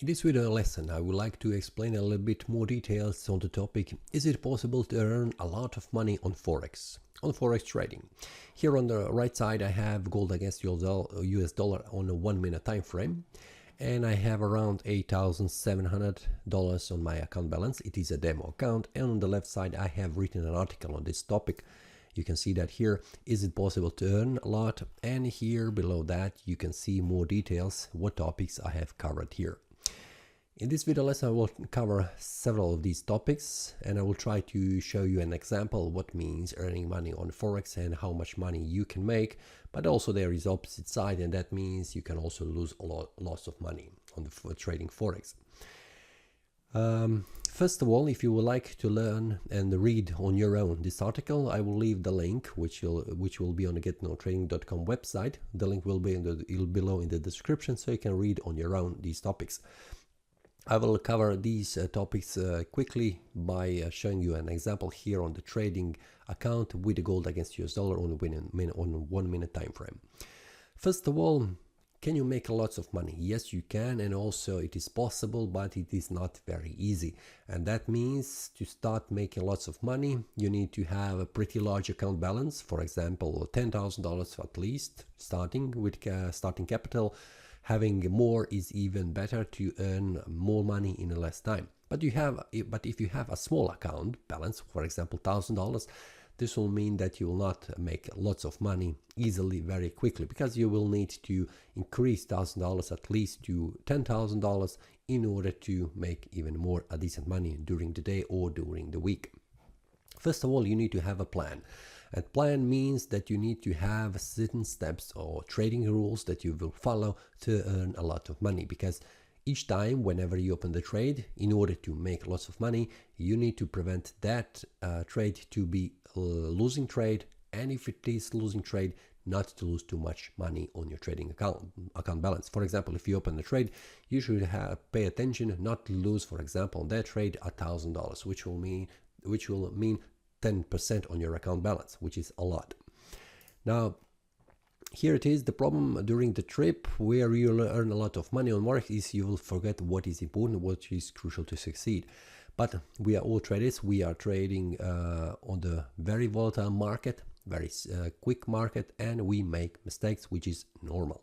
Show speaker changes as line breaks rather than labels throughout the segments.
In this video lesson, I would like to explain a little bit more details on the topic, is it possible to earn a lot of money on Forex trading? Here on the right side, I have gold against US dollar on a 1 minute time frame, and I have around $8,700 on my account balance. It is a demo account, and on the left side, I have written an article on this topic. You can see that here, is it possible to earn a lot? And here below that, you can see more details, what topics I have covered here. In this video lesson, I will cover several of these topics, and I will try to show you an example what means earning money on Forex and how much money you can make. But also there is opposite side, and that means you can also lose lots of money on the trading Forex. First of all, if you would like to learn and read on your own this article, I will leave the link, which will be on the getnotrading.com website. The link will be below in the description, so you can read on your own these topics. I will cover these topics quickly by showing you an example here on the trading account with the gold against US dollar on a 1 minute time frame. First of all, can you make lots of money? Yes, you can, and also it is possible, but it is not very easy. And that means to start making lots of money, you need to have a pretty large account balance. For example, $10,000 at least, starting with starting capital. Having more is even better to earn more money in less time. But if you have a small account balance, for example, $1,000, this will mean that you will not make lots of money easily very quickly, because you will need to increase $1,000 at least to $10,000 in order to make even more decent money during the day or during the week. First of all, you need to have a plan. And plan means that you need to have certain steps or trading rules that you will follow to earn a lot of money, because each time whenever you open the trade, in order to make lots of money, you need to prevent that trade to be losing trade, and if it is losing trade, not to lose too much money on your trading account balance. For example, if you open the trade, you should pay attention not to lose, for example, on that trade $1,000, which will mean 10% on your account balance, which is a lot. Now, here it is. The problem during the trip where you will earn a lot of money on Forex is you will forget what is important, what is crucial to succeed. But we are all traders. We are trading on the very volatile market, very quick market, and we make mistakes, which is normal.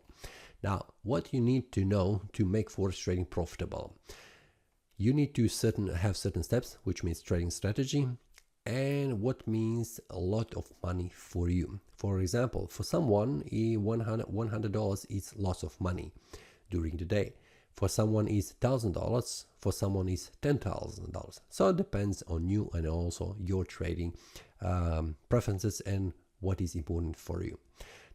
Now, what you need to know to make Forex trading profitable, you need to have certain steps, which means trading strategy, and what means a lot of money for you. For example, for someone, $100 is lots of money during the day. For someone is $1,000, for someone is $10,000. So it depends on you and also your trading preferences and what is important for you.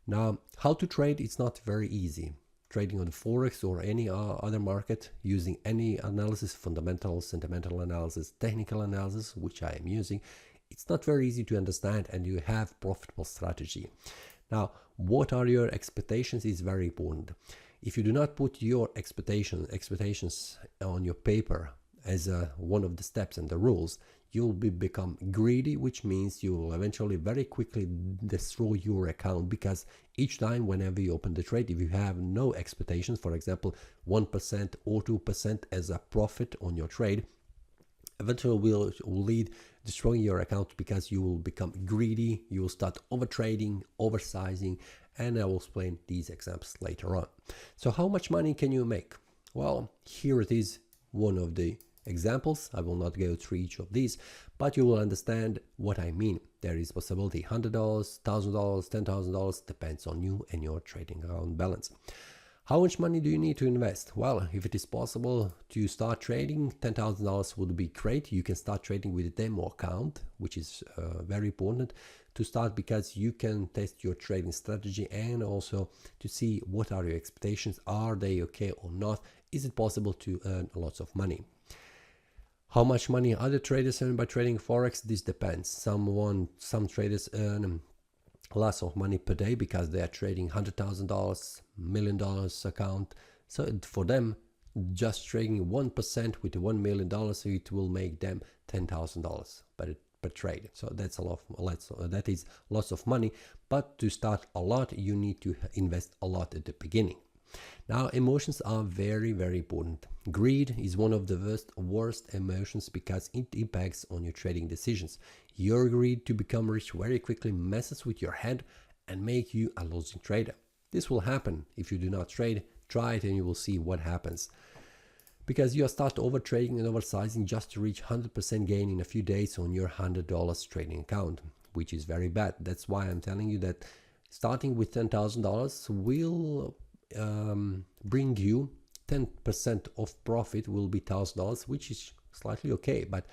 Now, how to trade, it's not very easy. Trading on the Forex or any other market using any analysis, fundamental, sentimental analysis, technical analysis, which I am using, it's not very easy to understand, and you have profitable strategy. Now, what are your expectations is very important. If you do not put your expectations on your paper as one of the steps and the rules, you'll become greedy, which means you will eventually very quickly destroy your account, because each time whenever you open the trade, if you have no expectations, for example 1% or 2% as a profit on your trade, eventually will lead destroying your account, because you will become greedy, you will start overtrading, oversizing, and I will explain these examples later on. So how much money can you make? Well, here it is, one of the examples. I will not go through each of these, but you will understand what I mean. There is possibility $100, $1,000, $10,000, depends on you and your trading account balance. How much money do you need to invest? Well, if it is possible to start trading, $10,000 would be great. You can start trading with a demo account, which is very important to start, because you can test your trading strategy and also to see what are your expectations. Are they okay or not? Is it possible to earn lots of money? How much money other traders earn by trading Forex? This depends. Some traders earn lots of money per day because they are trading $100,000, $1 million account. So for them, just trading 1% with $1 million, it will make them $10,000 per trade. So that's that is lots of money. But to start a lot, you need to invest a lot at the beginning. Now, emotions are very, very important. Greed is one of the worst emotions because it impacts on your trading decisions. Your greed to become rich very quickly messes with your head and make you a losing trader. This will happen if you do not trade. Try it and you will see what happens. Because you start overtrading and oversizing just to reach 100% gain in a few days on your $100 trading account, which is very bad. That's why I'm telling you that starting with $10,000 will bring you 10% of profit will be $1,000, which is slightly okay, but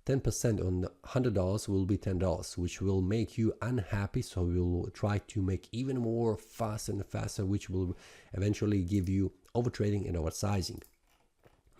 10% on $100 will be $10, which will make you unhappy. So you'll try to make even more faster and faster, which will eventually give you overtrading and oversizing.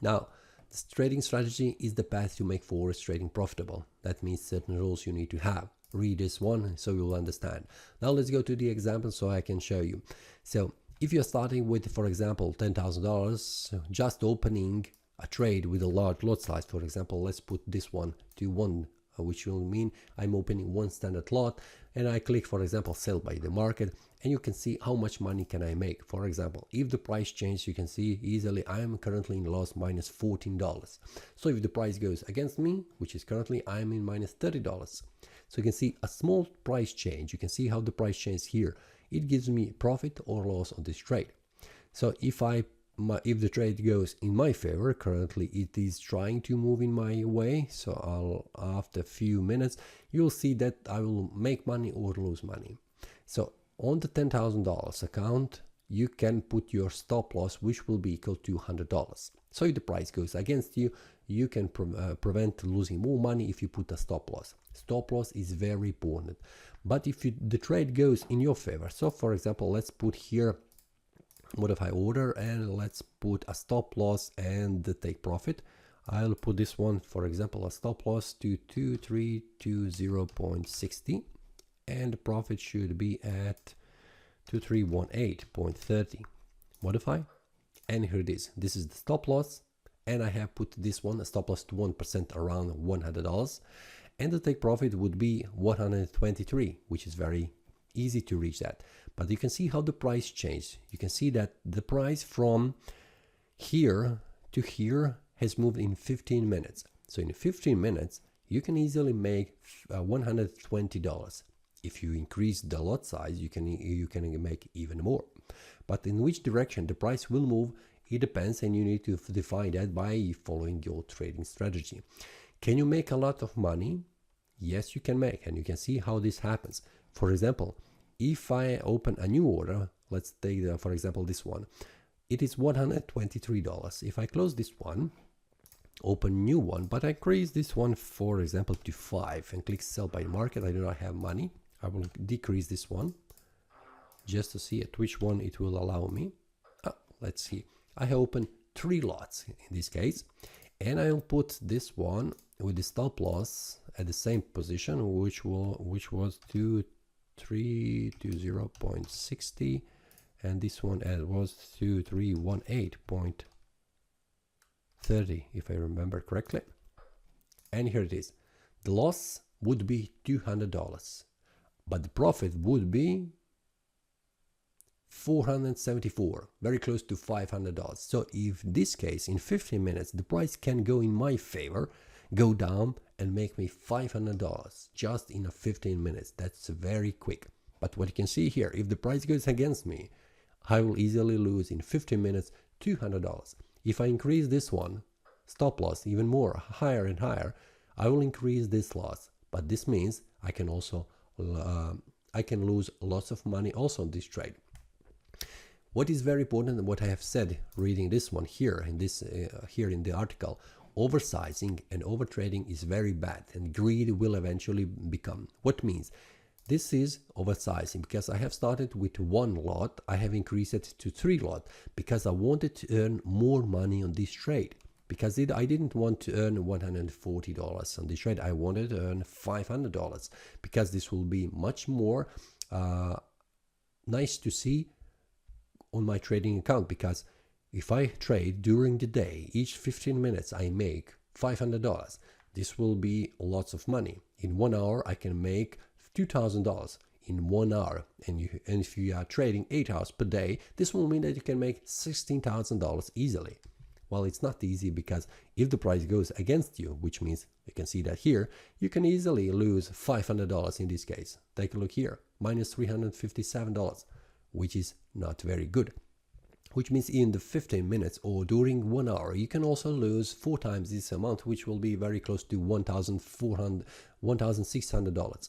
Now, this trading strategy is the path to make Forex trading profitable. That means certain rules you need to have. Read this one so you'll understand. Now let's go to the example so I can show you. So if you're starting with, for example, $10,000, just opening a trade with a large lot size, for example, let's put this one to 1, which will mean I'm opening one standard lot, and I click, for example, sell by the market, and you can see how much money can I make. For example, if the price changes, you can see easily I'm currently in loss minus $14. So if the price goes against me, which is currently I'm in minus $30. So you can see a small price change. You can see how the price changes here. It gives me profit or loss on this trade. So if the trade goes in my favor, currently it is trying to move in my way. So after a few minutes, you'll see that I will make money or lose money. So on the $10,000 account, you can put your stop loss, which will be equal to $100. So if the price goes against you, you can prevent losing more money if you put a stop loss. Stop loss is very important. But if the trade goes in your favor, so for example, let's put here modify order and let's put a stop loss and the take profit. I'll put this one, for example, a stop loss to 2320.60 and the profit should be at 2318.30. Modify, and here it is. This is the stop loss, and I have put this one a stop loss to 1% around $100, and the take profit would be 123, which is very easy to reach that. But you can see how the price changed. You can see that the price from here to here has moved in 15 minutes. So in 15 minutes, you can easily make $120. If you increase the lot size, you can make even more. But in which direction the price will move, it depends, and you need to define that by following your trading strategy. Can you make a lot of money? Yes, you can make, and you can see how this happens. For example, if I open a new order, let's take for example this one, it is $123. If I close this one, open new one, but I increase this one, for example, to 5 and click sell by market, I do not have money. I will decrease this one just to see at which one it will allow me. Let's see, I have opened 3 lots in this case, and I'll put this one with the stop loss at the same position, which was 2320.60, and this one was 2318.30, if I remember correctly. And here it is. The loss would be $200, but the profit would be $474, very close to $500. So if this case in 15 minutes the price can go in my favor, go down and make me $500 just in a 15 minutes. That's very quick. But what you can see here, if the price goes against me, I will easily lose in 15 minutes $200. If I increase this one stop loss even more, higher and higher, I will increase this loss. But this means I can also lose lots of money also on this trade. What is very important, and what I have said reading this one here in this here in the article, oversizing and overtrading is very bad, and greed will eventually become. What means? This is oversizing because I have started with 1 lot, I have increased it to 3 lot because I wanted to earn more money on this trade. Because I didn't want to earn $140 on this trade, I wanted to earn $500 because this will be much more nice to see on my trading account. Because if I trade during the day, each 15 minutes I make $500. This will be lots of money. In 1 hour I can make $2,000. in 1 hour, and if you are trading 8 hours per day, this will mean that you can make $16,000 easily. Well, it's not easy, because if the price goes against you, which means you can see that here, you can easily lose $500 in this case. Take a look here, minus $357, which is not very good. Which means in the 15 minutes or during 1 hour, you can also lose 4 times this amount, which will be very close to $1,600.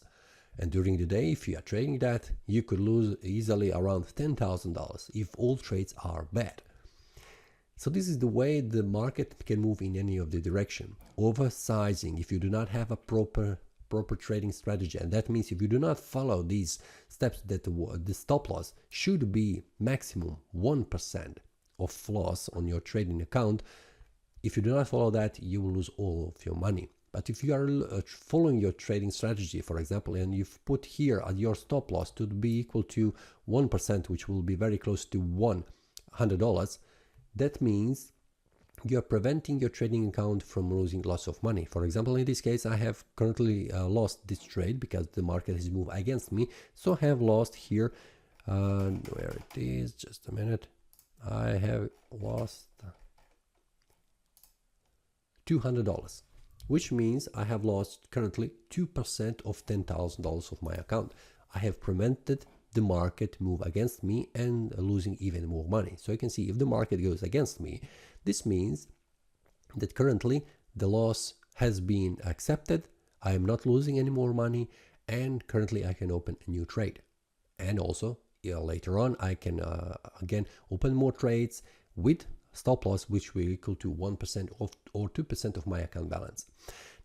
And during the day, if you are trading that, you could lose easily around $10,000 if all trades are bad. So this is the way the market can move in any of the direction. Oversizing, if you do not have a proper trading strategy, and that means if you do not follow these steps, that the stop loss should be maximum 1% of loss on your trading account. If you do not follow that, you will lose all of your money. But if you are following your trading strategy, for example, and you've put here at your stop loss to be equal to 1%, which will be very close to $100, that means you are preventing your trading account from losing lots of money. For example, in this case, I have currently lost this trade because the market has moved against me. So I have lost here, where it is, just a minute, I have lost $200, which means I have lost currently 2% of $10,000 of my account. I have prevented the market move against me and losing even more money. So you can see if the market goes against me, this means that currently the loss has been accepted. I am not losing any more money, and currently I can open a new trade. And also later on I can again open more trades with stop loss which will equal to 1% or 2% of my account balance.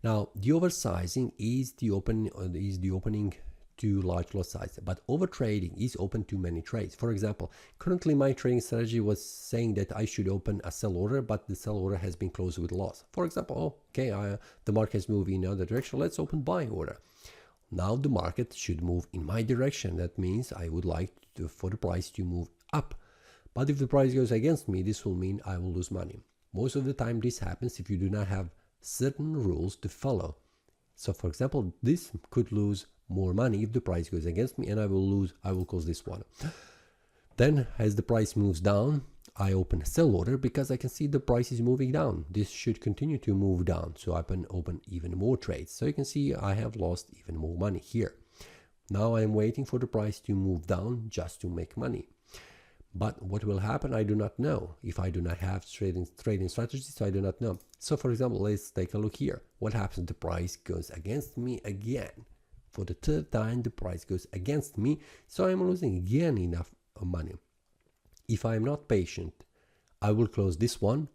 Now the oversizing is the opening to large lot size, but overtrading is open to many trades. For example, currently my trading strategy was saying that I should open a sell order, but the sell order has been closed with loss. For example, okay, the market has moved in another direction, let's open buy order. Now the market should move in my direction. That means I would like for the price to move up. But if the price goes against me, this will mean I will lose money. Most of the time this happens if you do not have certain rules to follow. So for example, this could lose more money if the price goes against me, and I will close this one. Then as the price moves down, I open a sell order because I can see the price is moving down. This should continue to move down, so I can open even more trades. So you can see I have lost even more money here. Now I'm waiting for the price to move down just to make money. But what will happen, I do not know. If I do not have trading strategies, so I do not know. So for example, let's take a look here. What happens if the price goes against me again? For the third time, the price goes against me, so I'm losing again enough money. If I'm not patient, I will close this one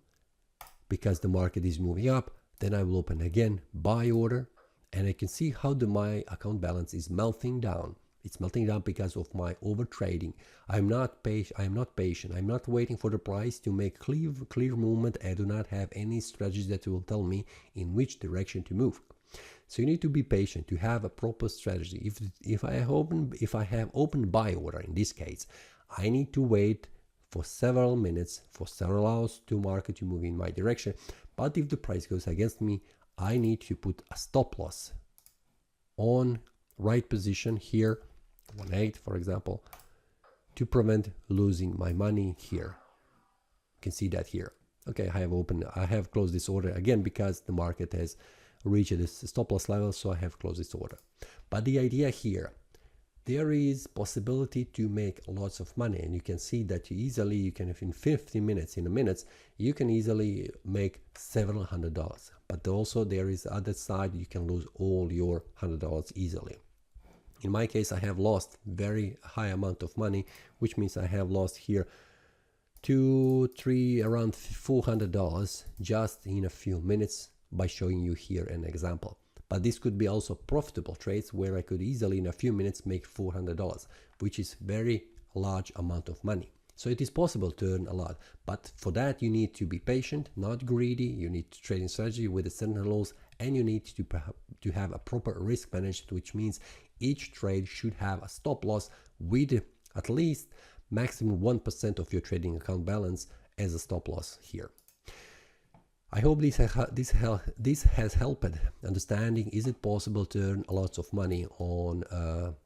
because the market is moving up. Then I will open again buy order, and I can see how my account balance is melting down. It's melting down because of my over trading. I'm not patient. I'm not waiting for the price to make clear movement. I do not have any strategy that will tell me in which direction to move. So you need to be patient to have a proper strategy. If I have open buy order in this case, I need to wait for several minutes, for several hours to market to move in my direction. But if the price goes against me, I need to put a stop loss on right position here, 1.8 for example, to prevent losing my money here. You can see that here. Okay, I have closed this order again because the market has reached this stop loss level, so I have closed this order. But the idea here, there is possibility to make lots of money, and you can see that you can in 15 minutes, you can easily make several $100. But also there is the other side, you can lose all your $100 easily. In my case, I have lost very high amount of money, which means I have lost here around $400 just in a few minutes by showing you here an example. But this could be also profitable trades where I could easily in a few minutes make $400, which is very large amount of money. So it is possible to earn a lot, but for that you need to be patient, not greedy. You need trading strategy with a certain rules, and you need to have a proper risk management, which means each trade should have a stop loss with at least maximum 1% of your trading account balance as a stop loss here. I hope this has helped understanding, is it possible to earn lots of money on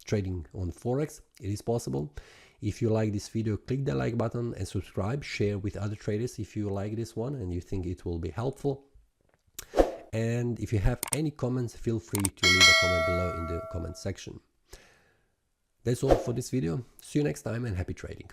trading on Forex? It is possible. If you like this video, click the like button and subscribe, share with other traders if you like this one and you think it will be helpful. And if you have any comments, feel free to leave a comment below in the comment section. That's all for this video. See you next time and happy trading.